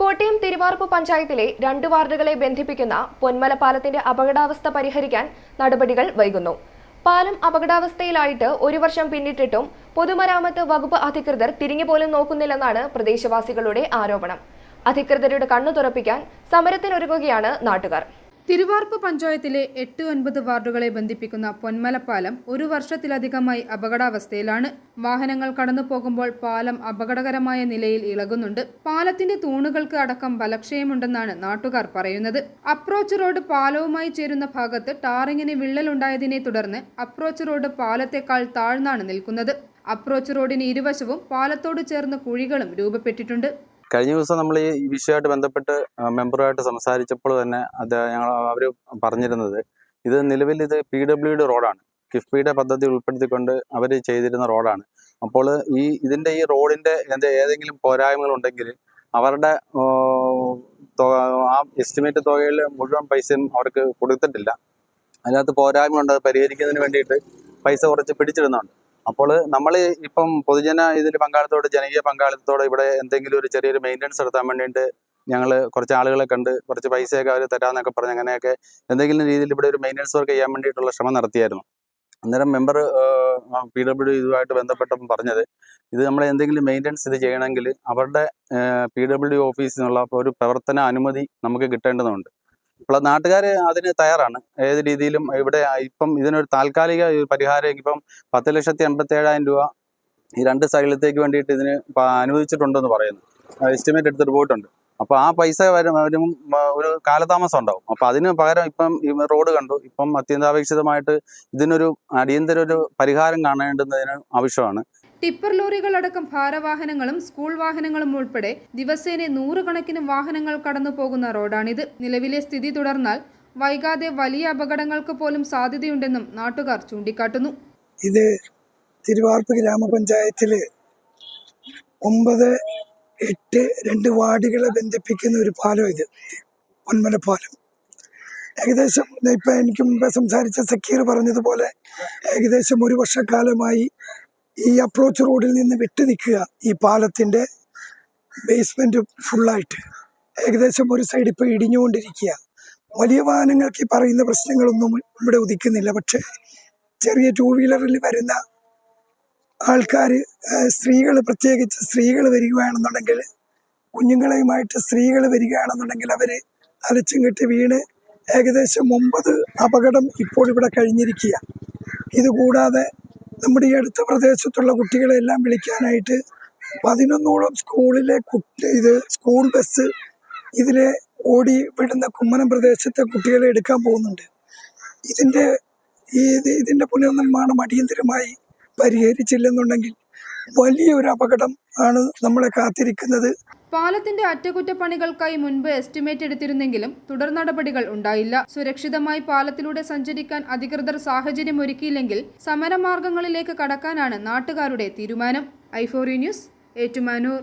കോട്ടയം തിരുവാർപ്പ് പഞ്ചായത്തിലെ 2 വാർഡുകളെ ബന്ധിപ്പിക്കുന്ന പൊന്മല പാലത്തിന്റെ അപകടാവസ്ഥ പരിഹരിക്കാൻ നടപടികൾ വൈകുന്നു. പാലം അപകടാവസ്ഥയിലായിട്ട് 1 വർഷം പിന്നിട്ടിട്ടും പൊതുമരാമത്ത് വകുപ്പ് അധികൃതർ തിരിഞ്ഞുപോലും നോക്കുന്നില്ലെന്നാണ് പ്രദേശവാസികളുടെ ആരോപണം. അധികൃതരുടെ കണ്ണു തുറപ്പിക്കാൻ സമരത്തിനൊരുങ്ങുകയാണ് നാട്ടുകാർ. തിരുവാർപ്പ് പഞ്ചായത്തിലെ 8-9 വാർഡുകളെ ബന്ധിപ്പിക്കുന്ന പൊന്മല പാലം 1 വർഷത്തിലധികമായി അപകടാവസ്ഥയിലാണ്. വാഹനങ്ങൾ കടന്നു പോകുമ്പോൾ പാലം അപകടകരമായ നിലയിൽ ഇളകുന്നുണ്ട്. പാലത്തിന്റെ തൂണുകൾക്ക് അടക്കം ബലക്ഷയമുണ്ടെന്നാണ് നാട്ടുകാർ പറയുന്നത്. അപ്രോച്ച് റോഡ് പാലവുമായി ചേരുന്ന ഭാഗത്ത് ടാറിങ്ങിന് വിള്ളലുണ്ടായതിനെ തുടർന്ന് അപ്രോച്ച് റോഡ് പാലത്തെക്കാൾ താഴ്ന്നാണ് നിൽക്കുന്നത്. അപ്രോച്ച് റോഡിന് ഇരുവശവും പാലത്തോട് ചേർന്ന് കുഴികളും രൂപപ്പെട്ടിട്ടുണ്ട്. കഴിഞ്ഞ ദിവസം നമ്മൾ ഈ വിഷയമായിട്ട് ബന്ധപ്പെട്ട് മെമ്പറുമായിട്ട് സംസാരിച്ചപ്പോൾ തന്നെ അവർ പറഞ്ഞിരുന്നത് ഇത് നിലവിൽ PWD റോഡാണ്. കിഫ്ബിയുടെ പദ്ധതി ഉൾപ്പെടുത്തിക്കൊണ്ട് അവർ ചെയ്തിരുന്ന റോഡാണ്. അപ്പോൾ ഇതിൻ്റെ ഈ റോഡിൻ്റെ ഏതെങ്കിലും പോരായ്മകൾ ഉണ്ടെങ്കിൽ അവരുടെ ആ എസ്റ്റിമേറ്റ് തുകയിൽ മുഴുവൻ പൈസയും അവർക്ക് കൊടുത്തിട്ടില്ല. അതിനകത്ത് പോരായ്മകളുണ്ട്, അത് പരിഹരിക്കുന്നതിന് വേണ്ടിയിട്ട് പൈസ കുറച്ച് പിടിച്ചിടുന്നുണ്ട്. അപ്പോൾ നമ്മൾ ഇപ്പം പൊതുജന പങ്കാളിത്തത്തോടെ ജനകീയ പങ്കാളിത്തത്തോടെ ഇവിടെ എന്തെങ്കിലും ഒരു ചെറിയൊരു മെയിൻ്റനൻസ് നടത്താൻ വേണ്ടിയിട്ട് ഞങ്ങൾ കുറച്ച് ആളുകളെ കണ്ട് കുറച്ച് പൈസയൊക്കെ അവർ തരാമെന്നൊക്കെ പറഞ്ഞ് അങ്ങനെയൊക്കെ എന്തെങ്കിലും രീതിയിൽ ഇവിടെ ഒരു മെയിൻ്റനൻസ് വർക്ക് ചെയ്യാൻ വേണ്ടിയിട്ടുള്ള ശ്രമം നടത്തിയായിരുന്നു. അന്നേരം മെമ്പർ PWD ഇതുമായിട്ട് ബന്ധപ്പെട്ടപ്പോൾ പറഞ്ഞത് ഇത് നമ്മൾ എന്തെങ്കിലും മെയിൻ്റനൻസ് ചെയ്യണമെങ്കിൽ അവരുടെ PWD ഓഫീസിൽ നിന്നുള്ള ഒരു പ്രവർത്തന അനുമതി നമുക്ക് കിട്ടേണ്ടതുണ്ട്. അപ്പോൾ നാട്ടുകാർ അതിന് തയ്യാറാണ്. ഏത് രീതിയിലും ഇവിടെ ഇപ്പം ഇതിനൊരു താൽക്കാലിക പരിഹാരം ഇപ്പം 10,87,000 രൂപ ഈ 2 സൈഡിലത്തേക്ക് വേണ്ടിയിട്ട് ഇതിന് അനുവദിച്ചിട്ടുണ്ടെന്ന് പറയുന്നു. എസ്റ്റിമേറ്റ് എടുത്തിട്ട് പോയിട്ടുണ്ട്. അപ്പോൾ ആ പൈസ വരും ഒരു കാലതാമസം ഉണ്ടാവും. അപ്പോൾ അതിന് പകരം ഇപ്പം ഈ റോഡ് കണ്ടു. ഇപ്പം അത്യന്താപേക്ഷിതമായിട്ട് ഇതിനൊരു അടിയന്തര ഒരു പരിഹാരം കാണേണ്ടുന്നതിന് ആവശ്യമാണ്. ടിപ്പർ ലോറികളടക്കം ഭാരവാഹനങ്ങളും സ്കൂൾ വാഹനങ്ങളും ഉൾപ്പെടെ ദിവസേന 100 കണക്കിന് വാഹനങ്ങൾ കടന്നു പോകുന്ന റോഡാണിത്. നിലവിലെ സ്ഥിതി തുടർന്നാൽ വൈകാതെ വലിയ അപകടങ്ങൾക്ക് പോലും സാധ്യതയുണ്ടെന്നും നാട്ടുകാർ ചൂണ്ടിക്കാട്ടുന്നു. ഇത് തിരുവാർപ്പ് ഗ്രാമപഞ്ചായത്തില് 9, 8, 2 വാർഡുകളെ ബന്ധിപ്പിക്കുന്ന ഒരു പാലം. ഇത് പൊന്മല പാലം ഏകദേശം ഇപ്പം എനിക്ക് മുമ്പ് സംസാരിച്ച സക്കീർ പറഞ്ഞതുപോലെ ഏകദേശം 1 വർഷക്കാലമായി ഈ അപ്രോച്ച് റോഡിൽ നിന്ന് വിട്ടു നിൽക്കുക. ഈ പാലത്തിൻ്റെ ബേസ്മെൻറ്റ് ഫുള്ളായിട്ട് ഏകദേശം ഒരു സൈഡ് ഇപ്പോൾ ഇടിഞ്ഞുകൊണ്ടിരിക്കുക. വലിയ വാഹനങ്ങൾക്ക് ഈ പറയുന്ന പ്രശ്നങ്ങളൊന്നും ഇവിടെ ഉദിക്കുന്നില്ല. പക്ഷേ ചെറിയ 2 വീലറിൽ വരുന്ന ആൾക്കാർ, സ്ത്രീകൾ, പ്രത്യേകിച്ച് സ്ത്രീകൾ വരികയാണെന്നുണ്ടെങ്കിൽ, കുഞ്ഞുങ്ങളെയുമായിട്ട് സ്ത്രീകൾ വരികയാണെന്നുണ്ടെങ്കിൽ അവർ അലച്ചും കെട്ടി വീണ് ഏകദേശം 9 അപകടം ഇപ്പോൾ ഇവിടെ കഴിഞ്ഞിരിക്കുക. ഇതുകൂടാതെ നമ്മുടെ ഈ അടുത്ത പ്രദേശത്തുള്ള കുട്ടികളെല്ലാം വിളിക്കാനായിട്ട് 11ഓളം സ്കൂളിലെ സ്കൂൾ ബസ് ഇതിലെ ഓടി വിടുന്ന കുമ്മനം പ്രദേശത്തെ കുട്ടികളെ എടുക്കാൻ പോകുന്നുണ്ട്. ഇതിൻ്റെ പുനർനിർമ്മാണം അടിയന്തരമായി പരിഹരിച്ചില്ലെന്നുണ്ടെങ്കിൽ വലിയൊരു അപകടം ആണ് നമ്മളെ കാത്തിരിക്കുന്നത്. പാലത്തിന്റെ അറ്റകുറ്റപ്പണികൾക്കായി മുൻപ് എസ്റ്റിമേറ്റ് എടുത്തിരുന്നെങ്കിലും തുടർ നടപടികൾ ഉണ്ടായില്ല. സുരക്ഷിതമായി പാലത്തിലൂടെ സഞ്ചരിക്കാൻ അധികൃതർ സാഹചര്യം ഒരുക്കിയില്ലെങ്കിൽ സമരമാർഗങ്ങളിലേക്ക് കടക്കാനാണ് നാട്ടുകാരുടെ തീരുമാനം. i4 news, Ettumanoor.